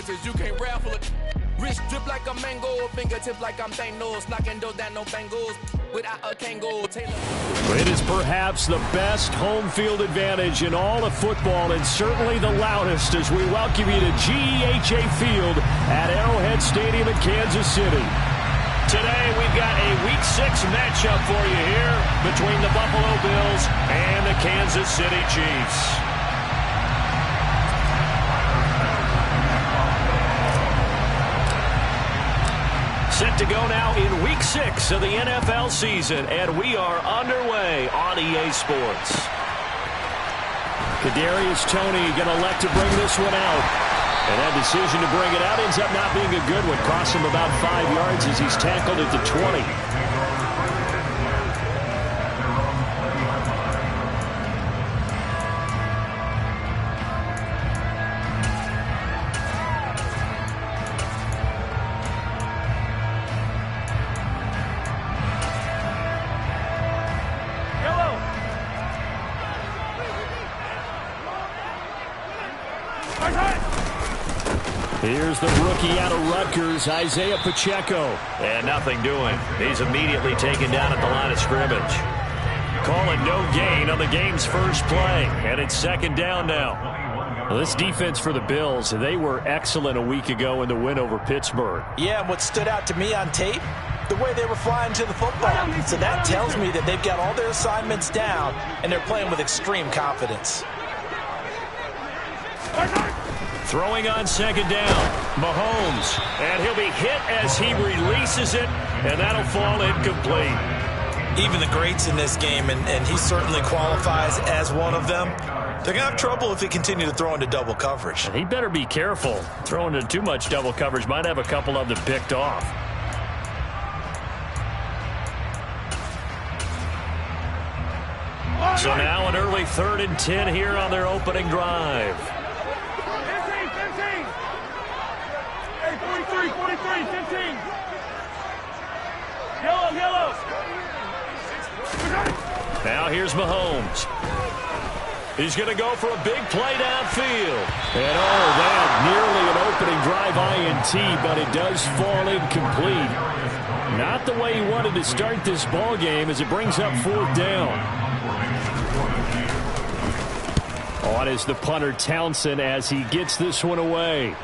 noises, you can't raffle it. Wrist drip like a mango, fingertips like I'm Thanos, knocking those down no bangles without a Kango. It is perhaps the best home field advantage in all of football, and certainly the loudest, as we welcome you to GEHA Field at Arrowhead Stadium in Kansas City. Today we've got a Week 6 matchup for you here between the Buffalo Bills and the Kansas City Chiefs. Set to go now in Week 6 of the NFL season, and we are underway on EA Sports. Kadarius Toney going to elect to bring this one out. And that decision to bring it out ends up not being a good one. Cost him about 5 yards as he's tackled at the 20. Here's the rookie out of Rutgers, Isaiah Pacheco. And nothing doing. He's immediately taken down at the line of scrimmage. Calling no gain on the game's first play. And it's second down now. Well, this defense for the Bills, they were excellent a week ago in the win over Pittsburgh. Yeah, and what stood out to me on tape, the way they were flying to the football. So that tells me that they've got all their assignments down, and they're playing with extreme confidence. Throwing on second down, Mahomes, and he'll be hit as he releases it, and that'll fall incomplete. Even the greats in this game, and he certainly qualifies as one of them, they're going to have trouble if they continue to throw into double coverage. And he better be careful. Throwing into too much double coverage might have a couple of them picked off. So now an early 3rd and 10 here on their opening drive. 43, 15. Yellow. Now here's Mahomes. He's going to go for a big play downfield. And that nearly an opening drive INT, but it does fall incomplete. Not the way he wanted to start this ball game as it brings up 4th down. On is the punter Townsend as he gets this one away.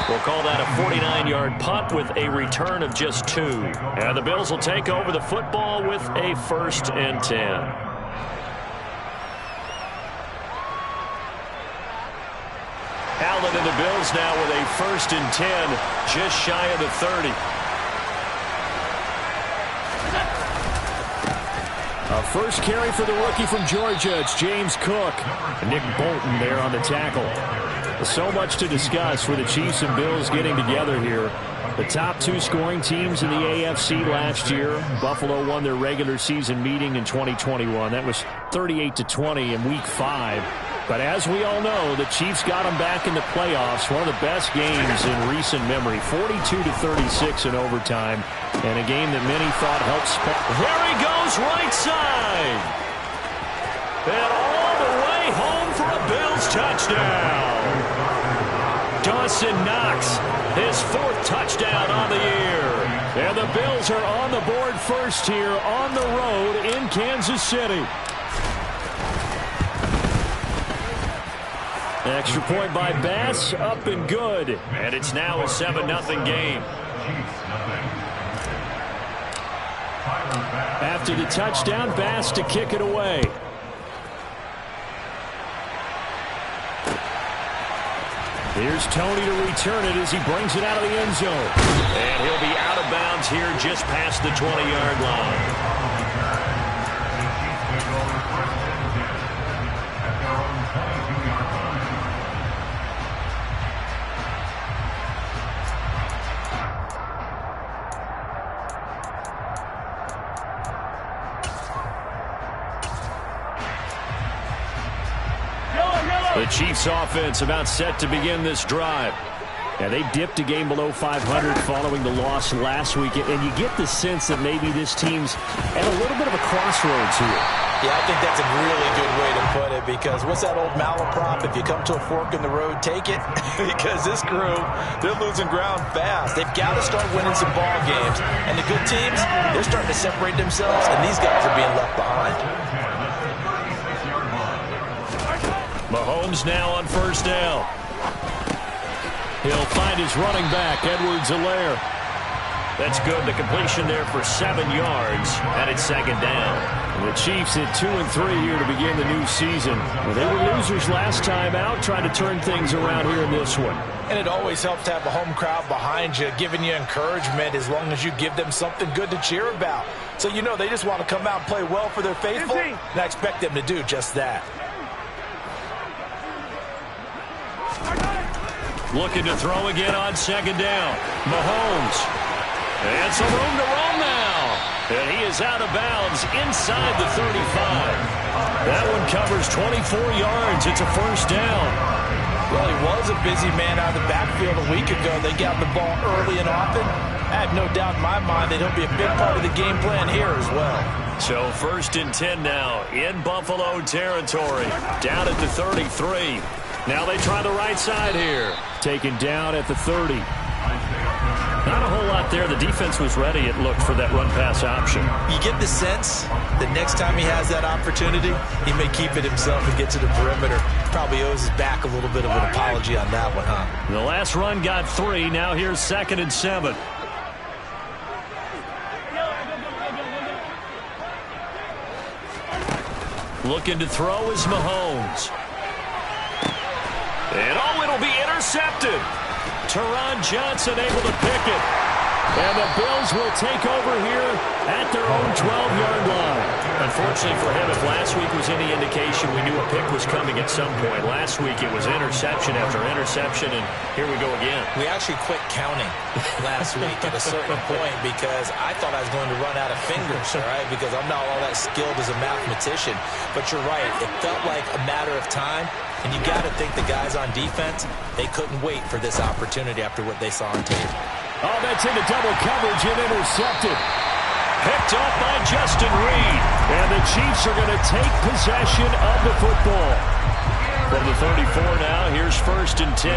We'll call that a 49-yard punt with a return of just 2. And the Bills will take over the football with a 1st and 10. Allen and the Bills now with a 1st and 10, just shy of the 30. A first carry for the rookie from Georgia. It's James Cook. Nick Bolton there on the tackle. So much to discuss with the Chiefs and Bills getting together here. The top 2 scoring teams in the AFC last year. Buffalo won their regular season meeting in 2021. That was 38-20 in Week 5. But as we all know, the Chiefs got them back in the playoffs. One of the best games in recent memory. 42-36 in overtime. And a game that many thought helped. There he goes, right side. And all the way home for a Bills touchdown. Dawson Knox, his 4th touchdown on the year. And the Bills are on the board first here on the road in Kansas City. Extra point by Bass, up and good. And it's now a 7-0 game. After the touchdown, Bass to kick it away. Here's Toney to return it as he brings it out of the end zone. And he'll be out of bounds here just past the 20-yard line. The Chiefs offense about set to begin this drive. And they dipped a game below 500 following the loss last week. And you get the sense that maybe this team's at a little bit of a crossroads here. Yeah, I think that's a really good way to put it, because what's that old malaprop? If you come to a fork in the road, take it. Because this crew, they're losing ground fast. They've got to start winning some ball games. And the good teams, they're starting to separate themselves, and these guys are being left behind. Mahomes now on first down. He'll find his running back, Edwards-Helaire. That's good. The completion there for 7 yards, and it's second down. And the Chiefs hit 2 and 3 here to begin the new season. Well, they were losers last time out, trying to turn things around here in this one. And it always helps to have a home crowd behind you, giving you encouragement as long as you give them something good to cheer about. So you know they just want to come out and play well for their faithful, and I expect them to do just that. Looking to throw again on second down. Mahomes. And some room to roam now. And he is out of bounds inside the 35. That one covers 24 yards. It's a first down. Well, he was a busy man out of the backfield a week ago. They got the ball early and often. I have no doubt in my mind that he'll be a big part of the game plan here as well. So first and 10 now in Buffalo territory. Down at the 33. Now they try the right side here. Taken down at the 30. Not a whole lot there. The defense was ready, it looked, for that run-pass option. You get the sense that next time he has that opportunity, he may keep it himself and get to the perimeter. Probably owes his back a little bit of an apology on that one, huh? The last run got 3. Now here's 2nd and 7. Looking to throw is Mahomes. And it'll be intercepted. Teron Johnson able to pick it. And the Bills will take over here at their own 12-yard line. Unfortunately for him, if last week was any indication, we knew a pick was coming at some point. Last week it was interception after interception, and here we go again. We actually quit counting last week at a certain point because I thought I was going to run out of fingers, all right, because I'm not all that skilled as a mathematician. But you're right. It felt like a matter of time. And you got to think the guys on defense, they couldn't wait for this opportunity after what they saw on tape. Oh, that's into double coverage and intercepted. Picked off by Justin Reed. And the Chiefs are going to take possession of the football. From the 34 now, here's 1st and 10.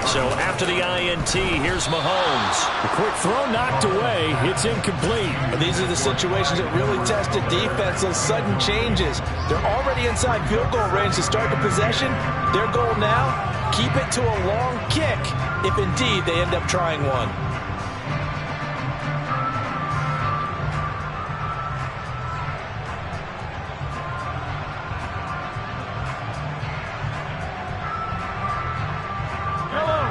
So after the INT, here's Mahomes. The quick throw knocked away. It's incomplete. These are the situations that really test the defense, those sudden changes. They're already inside field goal range to start the possession. Their goal now, keep it to a long kick, if indeed they end up trying one.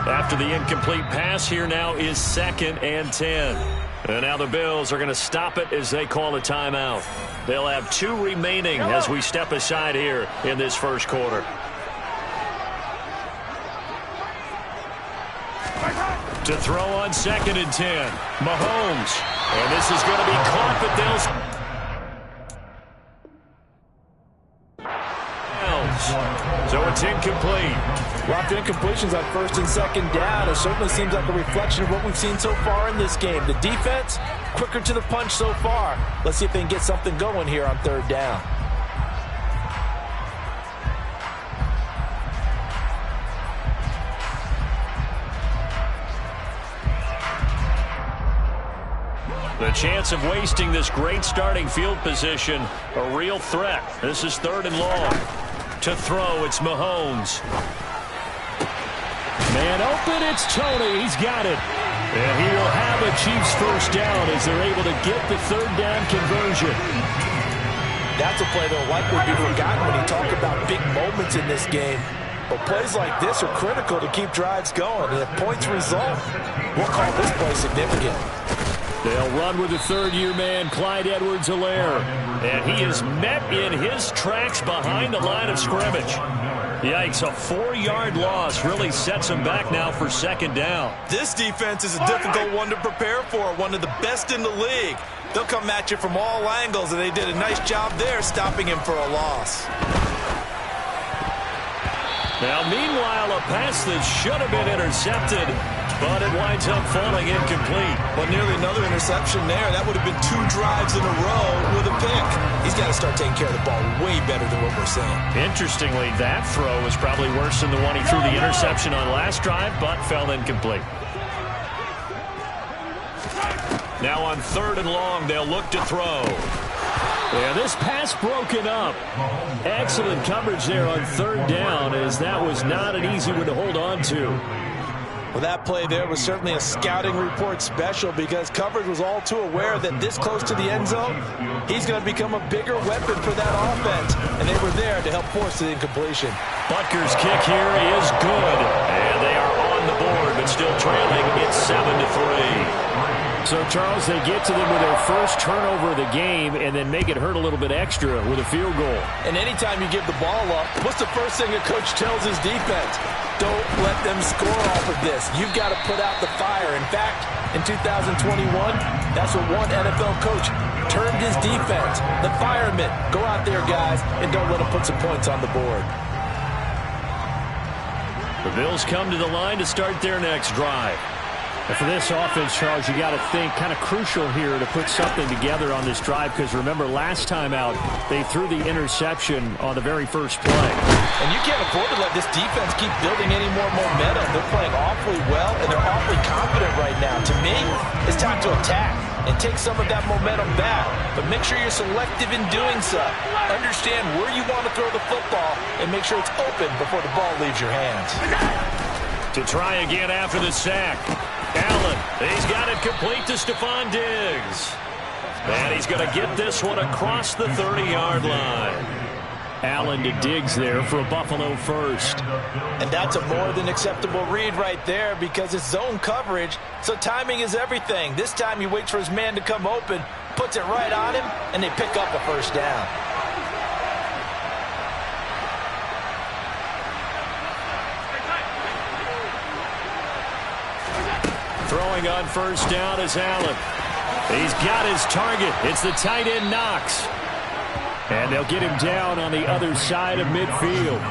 After the incomplete pass, here now is 2nd and 10. And now the Bills are going to stop it as they call a timeout. They'll have 2 remaining as we step aside here in this first quarter. To throw on 2nd and 10. Mahomes. And this is going to be caught, but they'll... So it's incomplete. Lots of incompletions on 1st and 2nd down. It certainly seems like a reflection of what we've seen so far in this game. The defense, quicker to the punch so far. Let's see if they can get something going here on 3rd down. The chance of wasting this great starting field position, a real threat. This is 3rd and long. To throw, it's Mahomes. Man open, it's Tony. He's got it. And he will have a Chiefs first down as they're able to get the 3rd down conversion. That's a play that will likely be forgotten when you talk about big moments in this game. But plays like this are critical to keep drives going. And if points result, we'll call this play significant. They'll run with the 3rd-year man, Clyde Edwards-Helaire. And he is met in his tracks behind the line of scrimmage. Yikes, a 4-yard loss really sets him back now for 2nd down. This defense is a difficult one to prepare for, one of the best in the league. They'll come at you from all angles, and they did a nice job there stopping him for a loss. Now, meanwhile, a pass that should have been intercepted, but it winds up falling incomplete. Well, nearly another interception there. That would have been 2 drives in a row with a pick. He's got to start taking care of the ball way better than what we're saying. Interestingly, that throw was probably worse than the one he threw the interception on last drive, but fell incomplete. Now on 3rd and long, they'll look to throw. Yeah, this pass broken up. Excellent coverage there on 3rd down, as that was not an easy one to hold on to. Well, that play there was certainly a scouting report special, because coverage was all too aware that this close to the end zone, he's going to become a bigger weapon for that offense, and they were there to help force the incompletion. Butker's kick here is good, and they are on the board, but still trailing. It's 7-3. So, Charles, they get to them with their first turnover of the game and then make it hurt a little bit extra with a field goal. And anytime you give the ball up, what's the first thing a coach tells his defense? Don't let them score off of this. You've got to put out the fire. In fact, in 2021, that's what one NFL coach termed his defense. The firemen. Go out there, guys, and don't let them put some points on the board. The Bills come to the line to start their next drive. And for this offense, Charles, you got to think kind of crucial here to put something together on this drive, because remember, last time out, they threw the interception on the very first play. And you can't afford to let this defense keep building any more momentum. They're playing awfully well, and they're awfully confident right now. To me, it's time to attack and take some of that momentum back. But make sure you're selective in doing so. Understand where you want to throw the football, and make sure it's open before the ball leaves your hands. To try again after the sack. Allen, he's got it complete to Stephon Diggs. And he's going to get this one across the 30-yard line. Allen to Diggs there for a Buffalo first. And that's a more than acceptable read right there, because it's zone coverage, so timing is everything. This time he waits for his man to come open, puts it right on him, and they pick up a first down. Throwing on first down is Allen. He's got his target. It's the tight end Knox. And they'll get him down on the other side of midfield.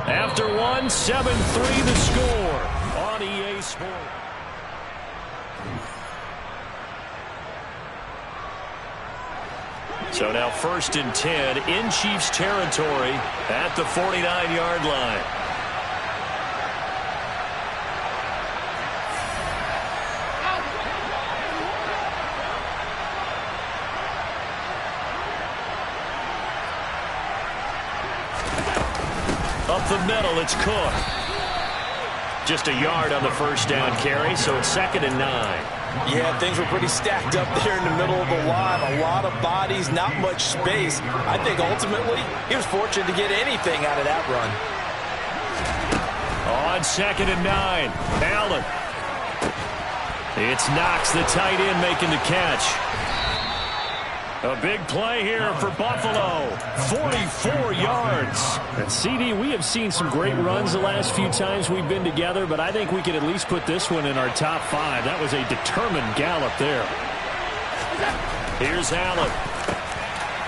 After 7-3 the score on EA Sports. So now 1st and 10 in Chiefs territory at the 49-yard line. Up the middle, it's Cook. Just a yard on the first down carry, so it's 2nd and 9. Yeah, things were pretty stacked up there in the middle of the line. A lot of bodies, not much space. I think ultimately he was fortunate to get anything out of that run. On 2nd and 9, Allen. It's Knox, the tight end, making the catch. A big play here for Buffalo. 44 yards. And CD, we have seen some great runs the last few times we've been together, but I think we could at least put this one in our top 5. That was a determined gallop there. Here's Allen.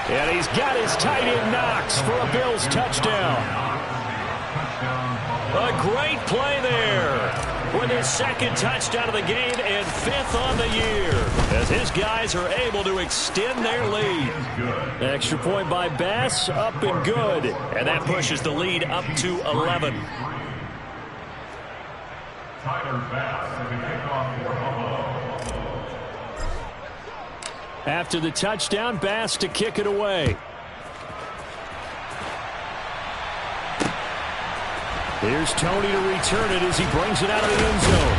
And he's got his tight end Knox for a Bills touchdown. A great play there with his 2nd touchdown of the game and 5th on the year, as his guys are able to extend their lead. Extra point by Bass, up and good. And that pushes the lead up to 11. After the touchdown, Bass to kick it away. Here's Tony to return it as he brings it out of the end zone.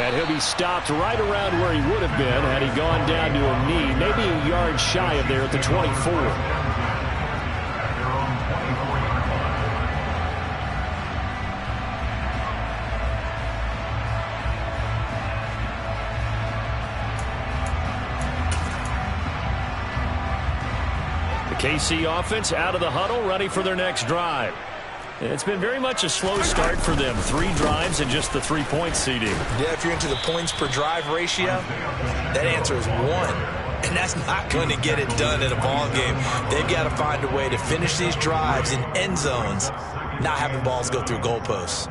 And he'll be stopped right around where he would have been had he gone down to a knee, maybe a yard shy of there at the 24. The KC offense out of the huddle, ready for their next drive. It's been very much a slow start for them. 3 drives and just the 3-point CD. Yeah, if you're into the points per drive ratio, that answer is 1. And that's not going to get it done in a ball game. They've got to find a way to finish these drives in end zones, not having balls go through goalposts.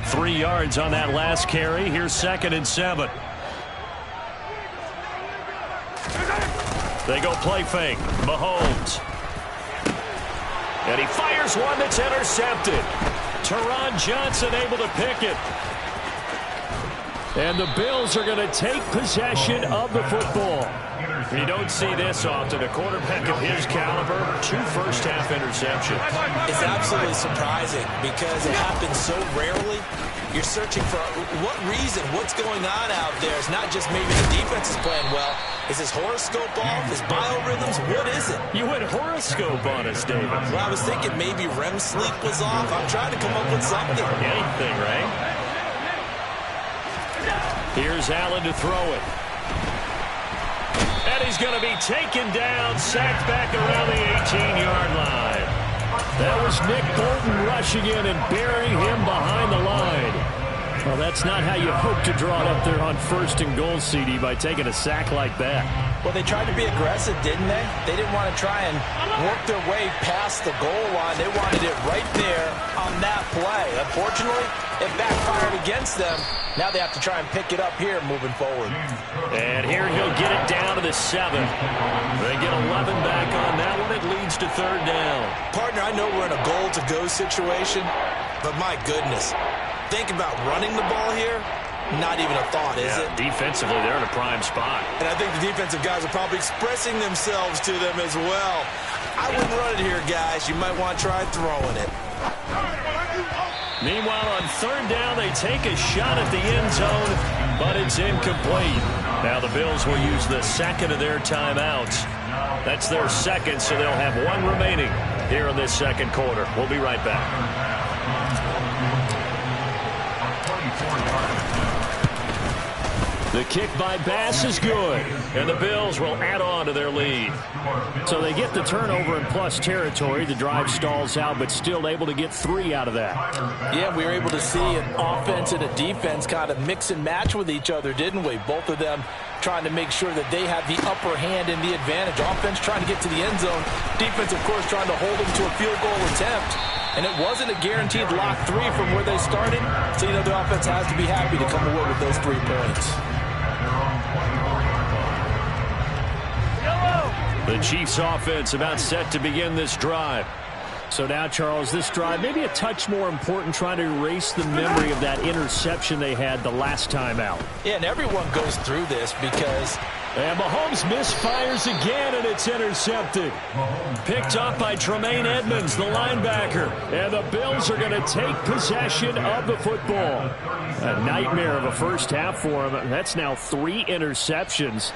3 yards on that last carry. Here's 2nd and 7. They go play fake. Mahomes. And he fires one that's intercepted. Teron Johnson able to pick it. And the Bills are going to take possession of the football. You don't see this often. A quarterback of his caliber, 2 first-half interceptions. It's absolutely surprising because it happens so rarely. You're searching for what reason, what's going on out there. It's not just maybe the defense is playing well. Is his horoscope off? His biorhythms? What is it? You went horoscope on us, David. Well, I was thinking maybe REM sleep was off. I'm trying to come up with something. Anything, right? Here's Allen to throw it. And he's going to be taken down, sacked back around the 18-yard line. That was Nick Bolton rushing in and burying him behind the line. Well, that's not how you hope to draw it up there on 1st and goal, CD, by taking a sack like that. Well, they tried to be aggressive, didn't they? They didn't want to try and work their way past the goal line. They wanted it right there on that play. Unfortunately, it backfired against them. Now they have to try and pick it up here moving forward. And here he'll get it down to the 7. They get 11 back on that one. It leads to 3rd down. Partner, I know we're in a goal-to-go situation, but my goodness, think about running the ball here. Not even a thought, is it? Defensively, they're in a prime spot. And I think the defensive guys are probably expressing themselves to them as well. I wouldn't run it here, guys. You might want to try throwing it. Meanwhile, on 3rd down, they take a shot at the end zone, but it's incomplete. Now the Bills will use the 2nd of their timeouts. That's their 2nd, so they'll have 1 remaining here in this 2nd quarter. We'll be right back. The kick by Bass is good, and the Bills will add on to their lead. So they get the turnover in plus territory. The drive stalls out, but still able to get 3 out of that. Yeah, we were able to see an offense and a defense kind of mix and match with each other, didn't we? Both of them trying to make sure that they have the upper hand and the advantage. Offense trying to get to the end zone. Defense, of course, trying to hold them to a field goal attempt. And it wasn't a guaranteed lock 3 from where they started. So, you know, the offense has to be happy to come away with those 3 points. The Chiefs offense about set to begin this drive. So now, Charles, this drive maybe a touch more important, trying to erase the memory of that interception they had the last time out. Yeah, and everyone goes through this because... And Mahomes misfires again, and it's intercepted. Picked off by Tremaine Edmonds, the linebacker. And the Bills are going to take possession of the football. A nightmare of a first half for him. That's now 3 interceptions.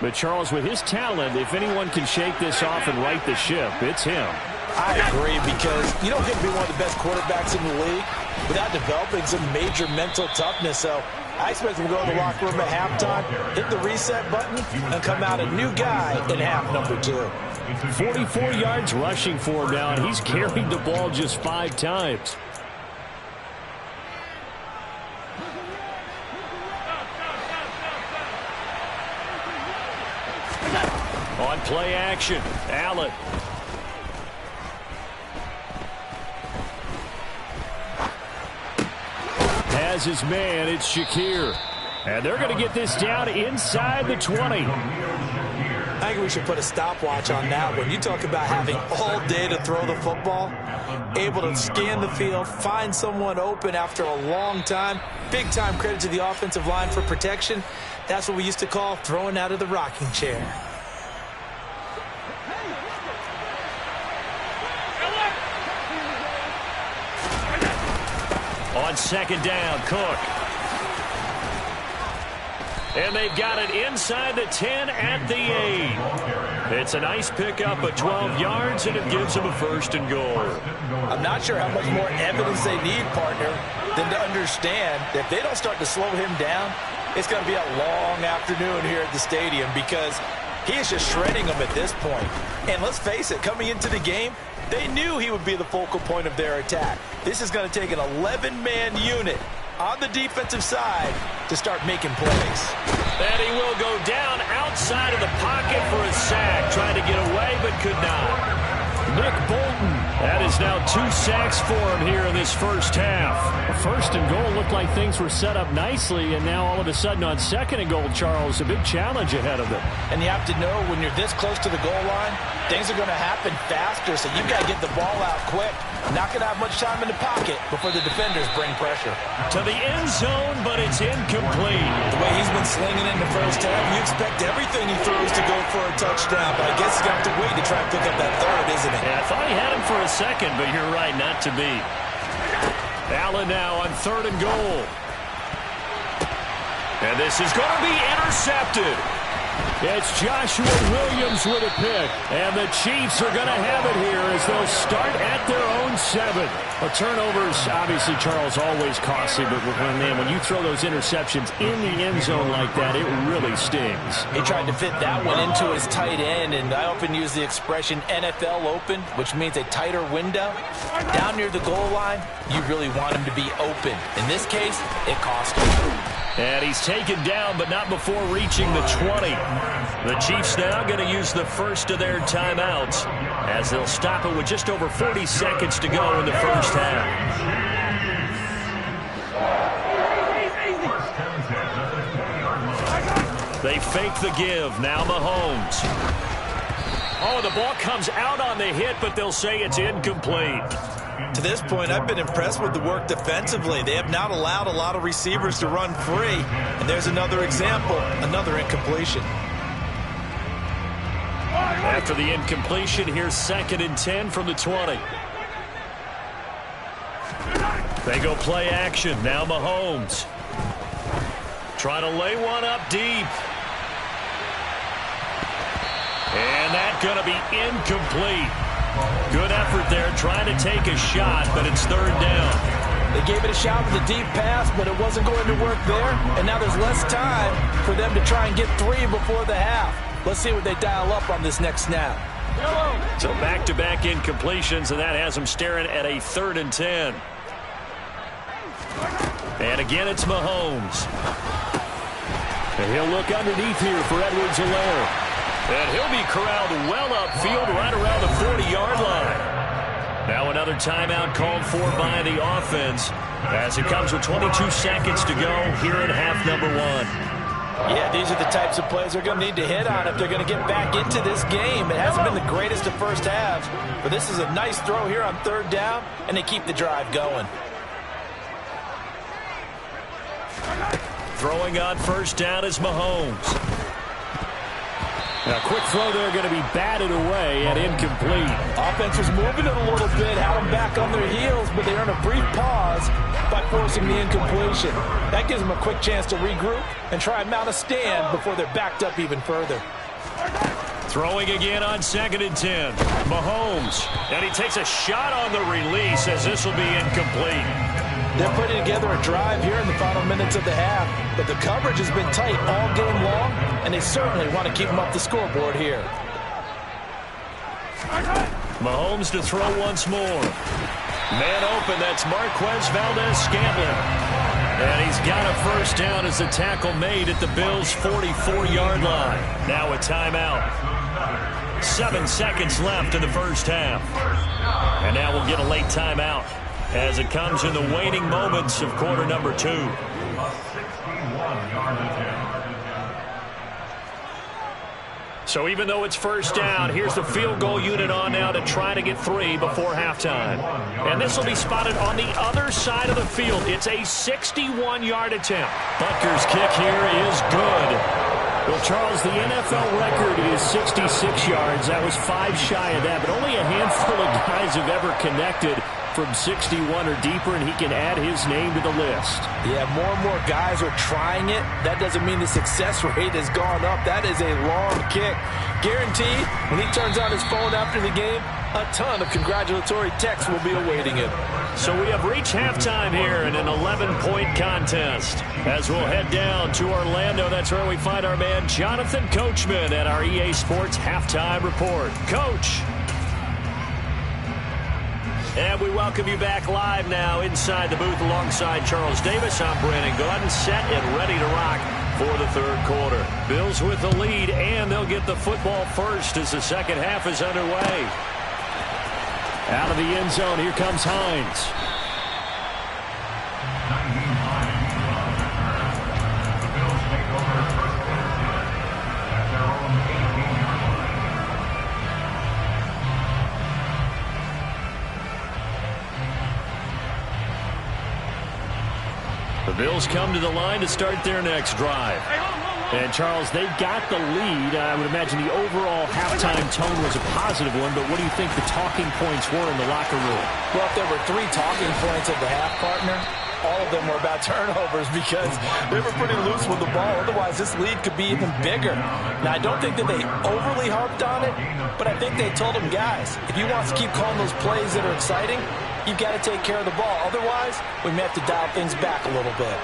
But, Charles, with his talent, if anyone can shake this off and right the ship, it's him. I agree, because you don't get to be one of the best quarterbacks in the league without developing some major mental toughness. So I expect him to go in the locker room at halftime, hit the reset button, and come out a new guy in half number 2. 44 yards rushing for him now, and he's carried the ball just 5 times. On play action, Allen. Has his man, it's Shakir. And they're going to get this down inside the 20. I think we should put a stopwatch on that one. You talk about having all day to throw the football, able to scan the field, find someone open after a long time. Big time credit to the offensive line for protection. That's what we used to call throwing out of the rocking chair. On 2nd down, Cook. And they've got it inside the 10 at the 8. It's a nice pickup of 12 yards, and it gives them a 1st and goal. I'm not sure how much more evidence they need, partner, than to understand that if they don't start to slow him down, it's going to be a long afternoon here at the stadium, because he is just shredding them at this point. And let's face it, coming into the game, they knew he would be the focal point of their attack. This is going to take an 11-man unit on the defensive side to start making plays. And he will go down outside of the pocket for a sack. Trying to get away, but could not. Nick Bolton. That is now 2 sacks for him here in this first half. A first and goal looked like things were set up nicely, and now all of a sudden on second and goal, Charles, a big challenge ahead of them. And you have to know when you're this close to the goal line, things are going to happen faster, so you've got to get the ball out quick. Not going to have much time in the pocket before the defenders bring pressure. To the end zone, but it's incomplete. The way he's been slinging in the first half, you expect everything he throws to go for a touchdown, but I guess he's going to have to wait to try and pick up that third, isn't it? Yeah, I thought he had him for a second, but you're right, not to be. Allen now on third and goal. And this is going to be intercepted. It's Joshua Williams with a pick. And the Chiefs are going to have it here as they'll start at their own 7. A turnover's obviously, Charles, always costly, but when you throw those interceptions in the end zone like that, it really stings. He tried to fit that one into his tight end, and I often use the expression NFL open, which means a tighter window. Down near the goal line, you really want him to be open. In this case, it cost him. And he's taken down, but not before reaching the 20. The Chiefs now going to use the first of their timeouts as they'll stop it with just over 40 seconds to go in the first half. They fake the give. Now Mahomes. Oh, the ball comes out on the hit, but they'll say it's incomplete. To this point, I've been impressed with the work defensively. They have not allowed a lot of receivers to run free. And there's another example, another incompletion. After the incompletion, here's 2nd and 10 from the 20. They go play action. Now Mahomes. Trying to lay one up deep. And that's going to be incomplete. Good effort there, trying to take a shot, but it's 3rd down. They gave it a shot with a deep pass, but it wasn't going to work there. And now there's less time for them to try and get 3 before the half. Let's see what they dial up on this next snap. So back-to-back incompletions, and that has them staring at a 3rd and 10. And again, it's Mahomes. And he'll look underneath here for Edwards-Helaire. And he'll be corralled well upfield right around the 40-yard line. Now another timeout called for by the offense as it comes with 22 seconds to go here in half number 1. Yeah, these are the types of plays they're going to need to hit on if they're going to get back into this game. It hasn't been the greatest of first halves, but this is a nice throw here on 3rd down, and they keep the drive going. Throwing on 1st down is Mahomes. Now, quick throw there, going to be batted away and incomplete. Offense was moving it a little bit, had them back on their heels, but they earned a brief pause by forcing the incompletion. That gives them a quick chance to regroup and try and mount a stand before they're backed up even further. Throwing again on 2nd and 10. Mahomes, and he takes a shot on the release as this will be incomplete. They're putting together a drive here in the final minutes of the half, but the coverage has been tight all game long, and they certainly want to keep them off the scoreboard here. Mahomes to throw once more. Man open, that's Marquez Valdez-Scantling. And he's got a 1st down as the tackle made at the Bills' 44-yard line. Now a timeout. 7 seconds left in the first half. And now we'll get a late timeout as it comes in the waning moments of quarter number 2. So even though it's 1st down, here's the field goal unit on now to try to get 3 before halftime. And this will be spotted on the other side of the field. It's a 61-yard attempt. Butker's kick here is good. Well, Charles, the NFL record is 66 yards. That was 5 shy of that, but only a handful of guys have ever connected from 61 or deeper, and he can add his name to the list. Yeah, more and more guys are trying it. That doesn't mean the success rate has gone up. That is a long kick. Guaranteed, when he turns on his phone after the game, a ton of congratulatory texts will be awaiting him. So we have reached halftime here in an 11-point contest. As we'll head down to Orlando, that's where we find our man Jonathan Coachman at our EA Sports Halftime Report. Coach. And we welcome you back live now inside the booth alongside Charles Davis. I'm Brandon Gaudin, set and ready to rock for the third quarter. Bills with the lead, and they'll get the football first as the second half is underway. Out of the end zone, here comes Hines. The Bills come to the line to start their next drive. And, Charles, they've got the lead. I would imagine the overall halftime tone was a positive one, but what do you think the talking points were in the locker room? Well, if there were 3 talking points of the half, partner, all of them were about turnovers because they were pretty loose with the ball. Otherwise, this lead could be even bigger. Now, I don't think that they overly harped on it, but I think they told them, guys, if you want to keep calling those plays that are exciting, you've got to take care of the ball. Otherwise, we may have to dial things back a little bit.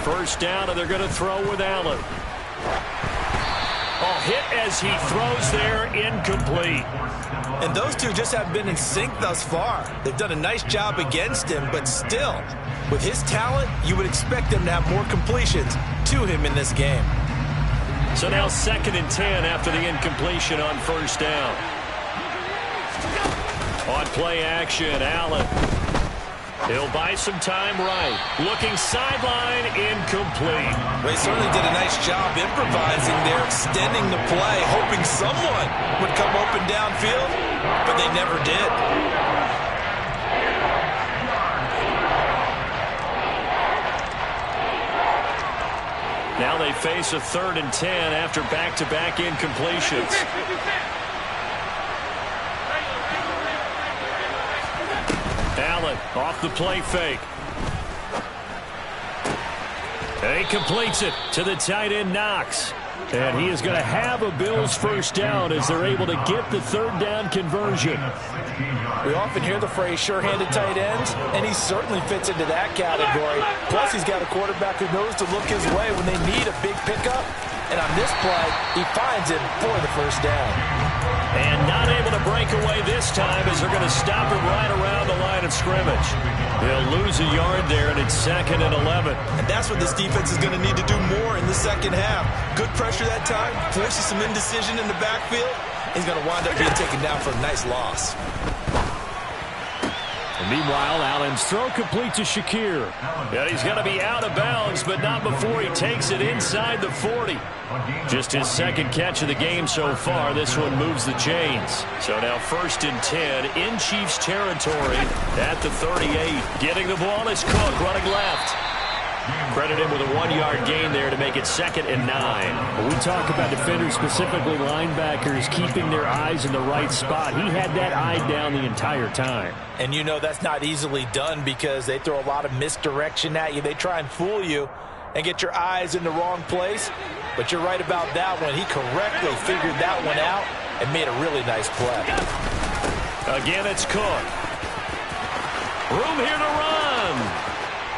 First down, and they're going to throw with Allen. Oh, hit as he throws there, incomplete. And those two just haven't been in sync thus far. They've done a nice job against him, but still, with his talent, you would expect him to have more completions to him in this game. So now 2nd and 10 after the incompletion on first down. On play action, Allen. He'll buy some time right. Looking sideline, incomplete. Well, he certainly did a nice job improvising there, extending the play, hoping someone would come open downfield, but they never did. Now they face a 3rd and 10 after back-to-back incompletions. Allen off the play fake. And he completes it to the tight end, Knox. And he is going to have a Bills first down as they're able to get the 3rd down conversion. We often hear the phrase sure-handed tight ends, and he certainly fits into that category. Plus, he's got a quarterback who knows to look his way when they need a big pickup. And on this play, he finds it for the first down. And not able to break away this time as they're going to stop him right around the line of scrimmage. They'll lose a yard there, and it's 2nd and 11. And that's what this defense is going to need to do more in the second half. Good pressure that time, forces some indecision in the backfield. He's going to wind up being taken down for a nice loss. And meanwhile, Allen's throw complete to Shakir. And he's going to be out of bounds, but not before he takes it inside the 40. Just his 2nd catch of the game so far. This one moves the chains. So now 1st and 10 in Chiefs territory at the 38. Getting the ball is Cook running left. Credit him with a 1-yard gain there to make it 2nd and 9. When we talk about defenders, specifically linebackers, keeping their eyes in the right spot. He had that eye down the entire time. And you know that's not easily done because they throw a lot of misdirection at you. They try and fool you and get your eyes in the wrong place. But you're right about that one. He correctly figured that one out and made a really nice play. Again, it's Cook. Room here to run.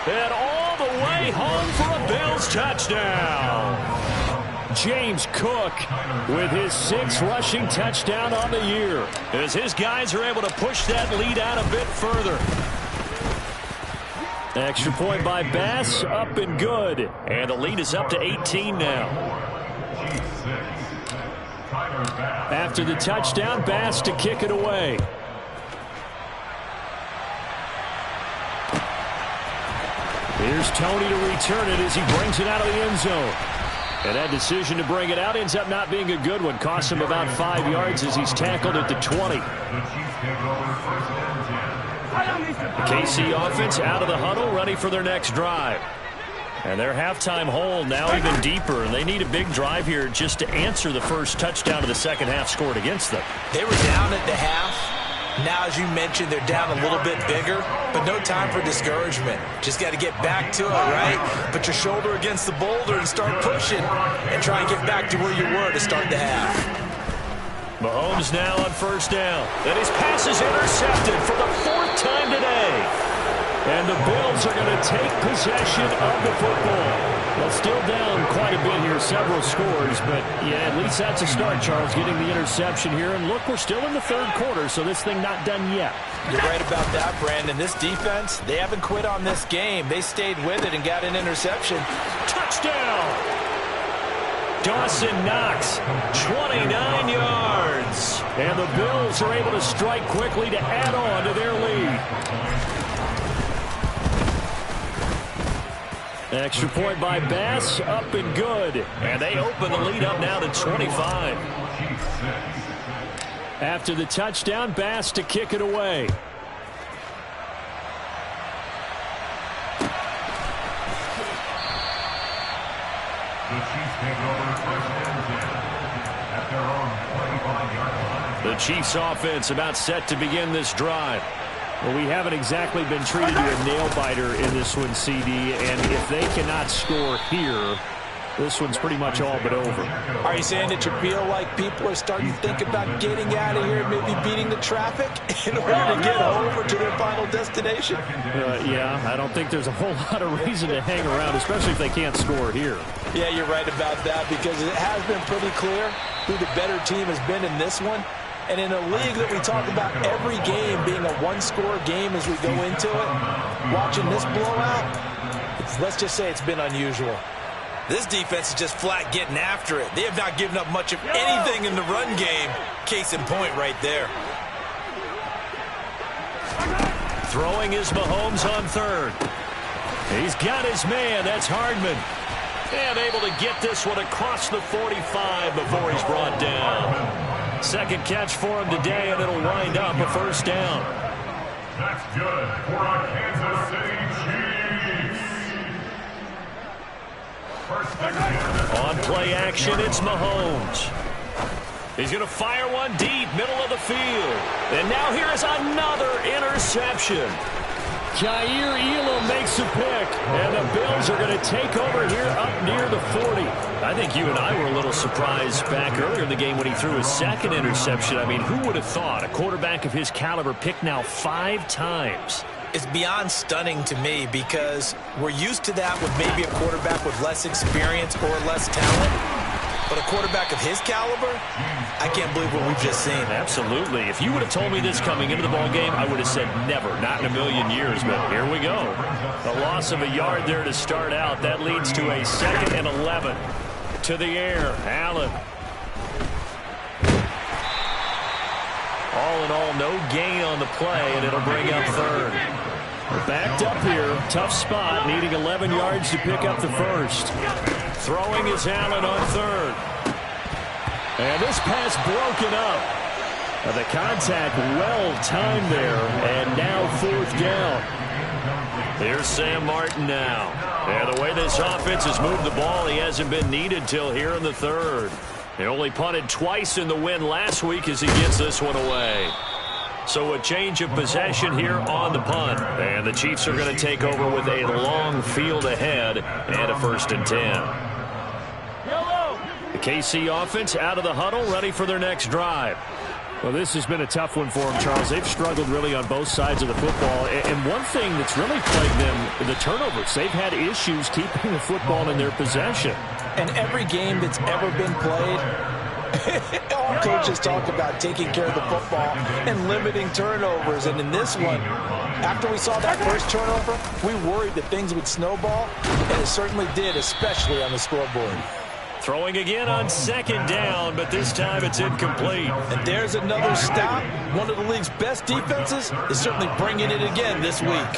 And all the way home for a Bills touchdown. James Cook with his 6th rushing touchdown on the year as his guys are able to push that lead out a bit further. Extra point by Bass, up and good. And the lead is up to 18 now. After the touchdown, Bass to kick it away. Here's Tony to return it as he brings it out of the end zone. And that decision to bring it out ends up not being a good one. Costs him about 5 yards as he's tackled at the 20. The KC offense out of the huddle, ready for their next drive. And their halftime hole now even deeper, and they need a big drive here just to answer the first touchdown of the second half scored against them. They were down at the half. Now, as you mentioned, they're down a little bit bigger, but no time for discouragement. Just got to get back to it, right? Put your shoulder against the boulder and start pushing and try and get back to where you were to start the half. Mahomes now on first down. And his pass is intercepted for the 4th time today. And the Bills are going to take possession of the football. Well, still down quite a bit here, several scores, but yeah, at least that's a start, Charles, getting the interception here. And look, we're still in the third quarter, so this thing not done yet. You're right about that, Brandon. This defense, they haven't quit on this game. They stayed with it and got an interception. Touchdown! Dawson Knox, 29 yards. And the Bills are able to strike quickly to add on to their lead. Extra point by Bass, up and good. And they open the lead up now to 25. After the touchdown, Bass to kick it away. The Chiefs offense about set to begin this drive. Well, we haven't exactly been treated to a nail-biter in this one, CD, and if they cannot score here, this one's pretty much all but over. Are you saying that you feel like people are starting to think about getting out of here, maybe beating the traffic in order to get over to their final destination? Yeah, I don't think there's a whole lot of reason to hang around, especially if they can't score here. Yeah, you're right about that, because it has been pretty clear who the better team has been in this one. And in a league that we talk about every game being a one-score game as we go into it, watching this blowout, let's just say it's been unusual. This defense is just flat getting after it. They have not given up much of anything in the run game. Case in point right there. Throwing is Mahomes on third. He's got his man. That's Hardman. And able to get this one across the 45 before he's brought down. Second catch for him today, and it'll wind up a first down. That's good for our Kansas City Chiefs. First down. On play action, it's Mahomes. He's going to fire one deep, middle of the field. And now here is another interception. Jair Elam makes a pick, and the Bills are going to take over here up near the 40. I think you and I were a little surprised back earlier in the game when he threw his second interception. I mean, who would have thought a quarterback of his caliber picked now 5 times? It's beyond stunning to me, because we're used to that with maybe a quarterback with less experience or less talent. But a quarterback of his caliber, I can't believe what we've just seen. Absolutely. If you would have told me this coming into the ballgame, I would have said never, not in a million years. But here we go. A loss of a yard there to start out. That leads to a 2nd and 11. To the air, Allen. All in all, no gain on the play, and it'll bring up third. We're backed up here. Tough spot, needing 11 yards to pick up the first. Throwing is Allen on third. And this pass broken up. The contact well timed there, and now 4th down. Here's Sam Martin now. And the way this offense has moved the ball, he hasn't been needed till here in the 3rd. He only punted twice in the win last week as he gets this one away. So a change of possession here on the punt. And the Chiefs are going to take over with a long field ahead and a 1st and 10. The KC offense out of the huddle, ready for their next drive. Well, this has been a tough one for them, Charles. They've struggled really on both sides of the football. And one thing that's really plagued them, the turnovers. They've had issues keeping the football in their possession. And every game that's ever been played, all coaches talk about taking care of the football and limiting turnovers. And in this one, after we saw that first turnover, we worried that things would snowball, and it certainly did, especially on the scoreboard. Throwing again on 2nd down, but this time it's incomplete. And there's another stop. One of the league's best defenses is certainly bringing it again this week.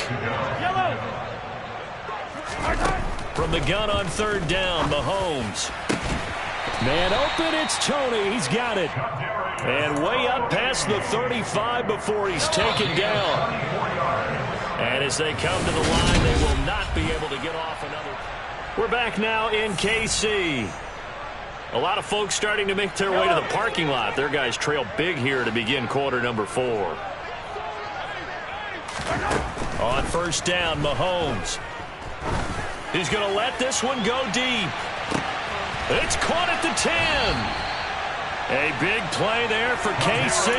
From the gun on 3rd down, Mahomes. Man open, it's Tony. He's got it. And way up past the 35 before he's taken down. And as they come to the line, they will not be able to get off another. We're back now in KC. A lot of folks starting to make their way to the parking lot. Their guys trail big here to begin quarter number 4. On 1st down, Mahomes. He's going to let this one go deep. It's caught at the 10. A big play there for KC.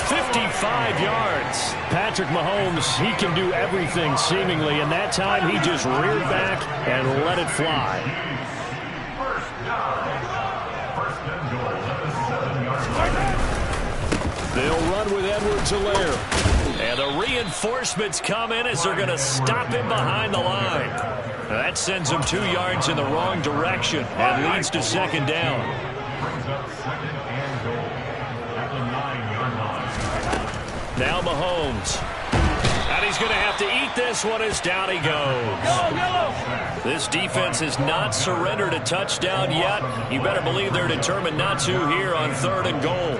55 yards. Patrick Mahomes, he can do everything seemingly, and that time he just reared back and let it fly. They'll run with Edwards-Helaire. And the reinforcements come in as they're going to stop him behind the line. That sends him 2 yards in the wrong direction and leads to second down. Now Mahomes. And he's going to have to eat this one as down he goes. This defense has not surrendered a touchdown yet. You better believe they're determined not to here on 3rd and goal.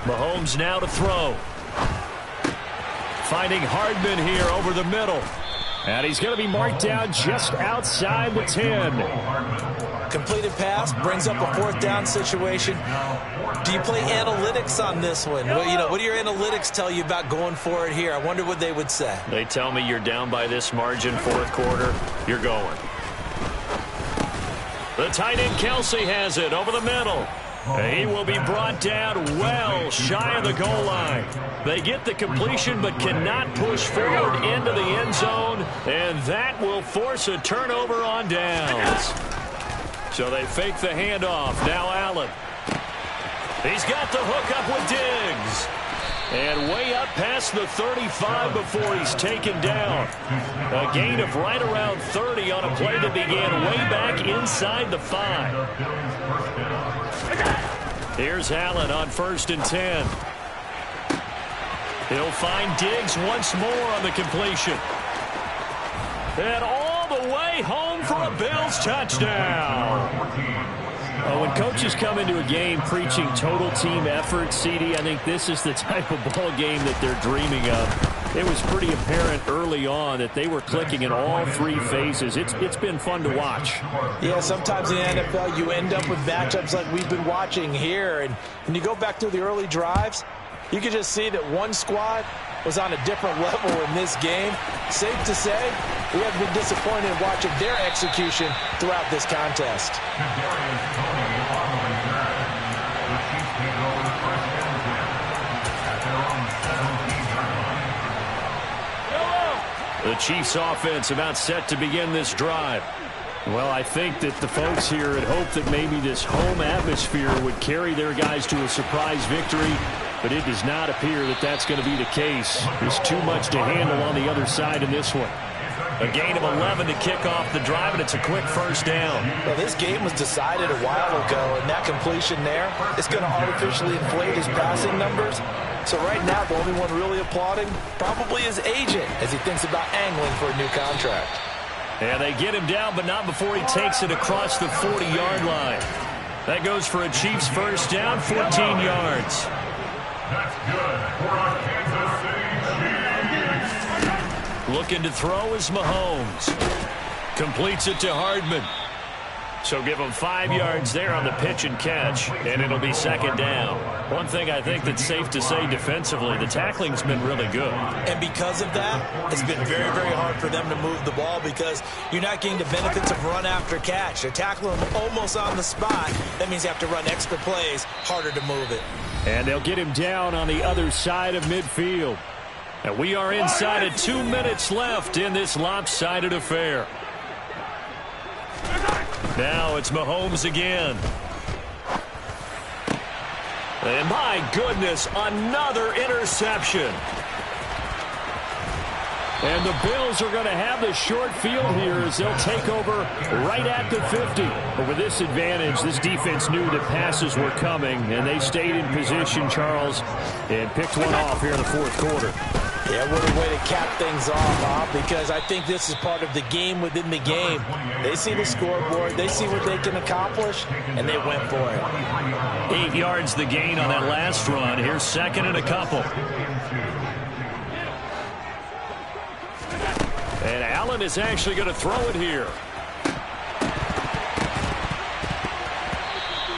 Mahomes now to throw. Finding Hardman here over the middle. And he's going to be marked down just outside the 10. Completed pass, brings up a 4th down situation. Do you play analytics on this one? Well, what do your analytics tell you about going for it here? I wonder what they would say. They tell me you're down by this margin, 4th quarter, you're going. The tight end Kelsey has it over the middle. He will be brought down well shy of the goal line. They get the completion but cannot push forward into the end zone, and that will force a turnover on downs. So they fake the handoff. Now Allen. He's got the hook up with Diggs. And way up past the 35 before he's taken down. A gain of right around 30 on a play that began way back inside the 5. Here's Allen on 1st and 10. He'll find Diggs once more on the completion. And all the way home for a Bills touchdown. When coaches come into a game preaching total team effort, CD, I think this is the type of ball game that they're dreaming of. It was pretty apparent early on that they were clicking in all 3 phases. It's been fun to watch. Yeah, sometimes in the NFL you end up with matchups like we've been watching here. And when you go back to the early drives, you can just see that one squad was on a different level in this game. Safe to say, we have been disappointed in watching their execution throughout this contest. The Chiefs offense about set to begin this drive. Well, I think that the folks here had hoped that maybe this home atmosphere would carry their guys to a surprise victory, but it does not appear that that's going to be the case. There's too much to handle on the other side in this one. A gain of 11 to kick off the drive, and it's a quick 1st down. Well, this game was decided a while ago, and that completion there is going to artificially inflate his passing numbers. So right now, the only one really applauding probably his agent as he thinks about angling for a new contract. And they get him down, but not before he takes it across the 40-yard line. That goes for a Chiefs 1st down, 14 yards. That's good for a Kansas City Chiefs. Looking to throw is Mahomes. Completes it to Hardman. So give him 5 yards there on the pitch and catch, and it'll be 2nd down. One thing I think that's safe to say defensively, the tackling's been really good. And because of that, it's been very, very hard for them to move the ball because you're not getting the benefits of run after catch. They're tackling him almost on the spot. That means you have to run extra plays, harder to move it. And they'll get him down on the other side of midfield. And we are inside of 2 minutes left in this lopsided affair. Now it's Mahomes again. And my goodness, another interception. And the Bills are going to have the short field here as they'll take over right at the 50. But with this advantage, this defense knew that passes were coming, and they stayed in position, Charles, and picked one off here in the 4th quarter. Yeah, what a way to cap things off, Bob, because I think this is part of the game within the game. They see the scoreboard, they see what they can accomplish, and they went for it. 8 yards the gain on that last run. Here's 2nd and a couple. And Allen is actually going to throw it here.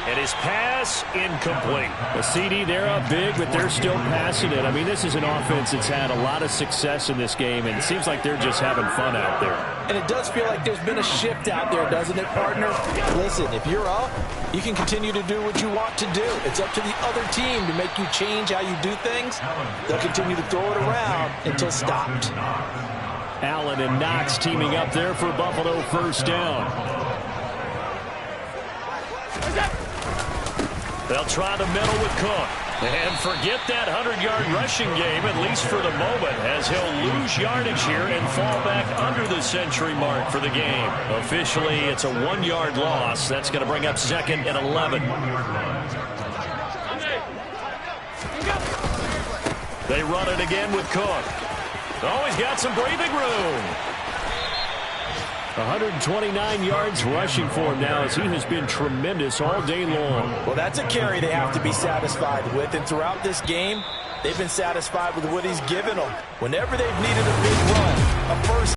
And And his pass incomplete. The CD, they're up big, but they're still passing it. I mean, this is an offense that's had a lot of success in this game, and it seems like they're just having fun out there. And it does feel like there's been a shift out there, doesn't it, partner? Listen, if you're up, you can continue to do what you want to do. It's up to the other team to make you change how you do things. They'll continue to throw it around until stopped. Allen and Knox teaming up there for Buffalo first down. They'll try the middle with Cook. And forget that 100-yard rushing game, at least for the moment, as he'll lose yardage here and fall back under the century mark for the game. Officially, it's a 1-yard loss. That's going to bring up 2nd and 11. They run it again with Cook. Oh, he's got some breathing room. 129 yards rushing for him now, as he has been tremendous all day long. Well, that's a carry they have to be satisfied with. And throughout this game, they've been satisfied with what he's given them. Whenever they've needed a big run, a first